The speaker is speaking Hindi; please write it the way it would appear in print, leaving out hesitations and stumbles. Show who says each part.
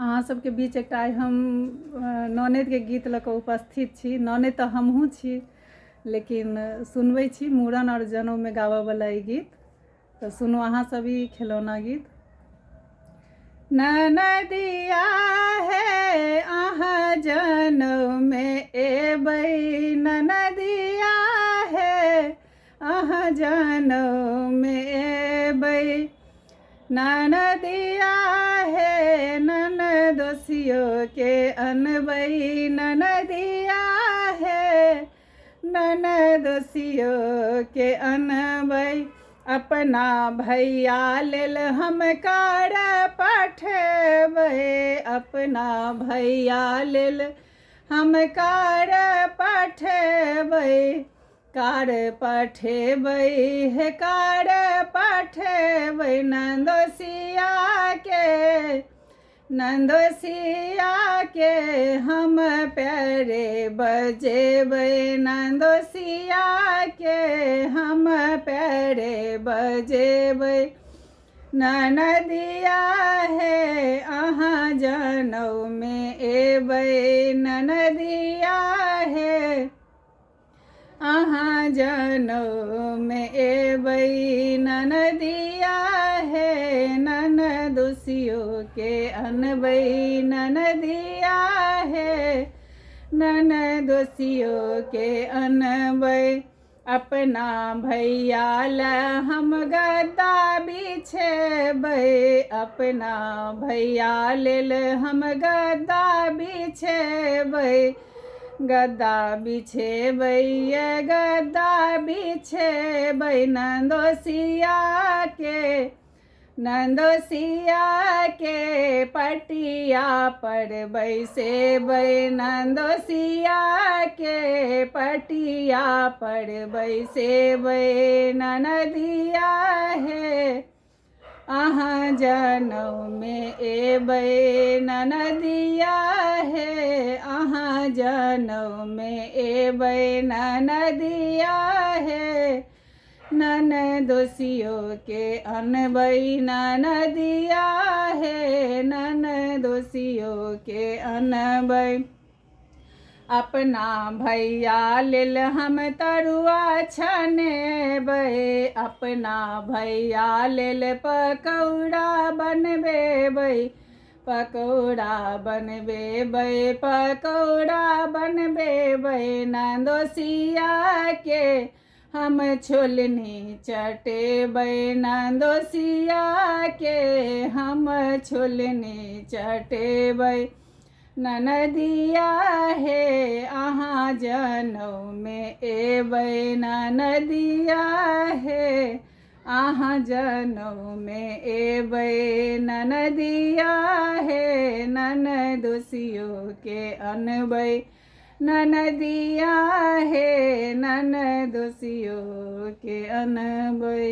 Speaker 1: अहाँ सबके बीच एकटा आइ हम ननद के गीत लऽ कऽ उपस्थित छी। ननद तऽ हमहूँ छी, लेकिन सुनबै छी मूड़न और जनउ में गाबऽ वाला ई गीत। तो सुनू अहाँ सब ई खिलौना गीत। ननदिया है अहाँ जनउ में एबै, ननदिया है अहाँ जनउ में एबै, ननदिया है ननदोसियो के अनबै, ननदिया है ननदोसियो के अनबै, अपना भैया लेल हम कार पठेबै, अपना भैया लेल हम कार पठेबै, कार पठेबै हे कार पठेबै, नंदोसिया के हम प्यारे बजेबै, नंदोसिया के हम प्यारे बजेबै, ननदिया है अहाँ जनउ में एबै, ननदिया है अहाँ जनउ में एबै, ननदिया है ननदोसियो के अनबै, ननदिया है ननदोसियो के अनबै, अपना भैया ला हम गद्दा बिछेबै, अपना भैया लेल हम गद्दा बिछेबै, गद्दा बिछेबै ये गद्दा बिछेबै, नंदोसिया के पटिया पर बैसेबै, नंदोसिया के पटिया पर बैसेबै, ननदिया है अहाँ जनउ में एबै, ननदिया है अहाँ जनउ में एबै, ननदिया है ननदोसियो के अनबै, ननदिया है ननदोसियो के अनबै, अपना भैया लेल हम तरुआ छनेबै, अपना भैया लेल पकौड़ा बनबेबै, पकौड़ा बनबेबै, पकौड़ा बनबेबै, नंदोसिया के हम छोलनी चटेबै, नंदोसिया के हम छोलनी चटेबै, ननदिया है अहाँ जनउ में एबै, ननदिया है अहाँ जनउ में एबै, ननदिया है ननदोसियो के अनबै, ननदिया है ननदोसियो के अनबै।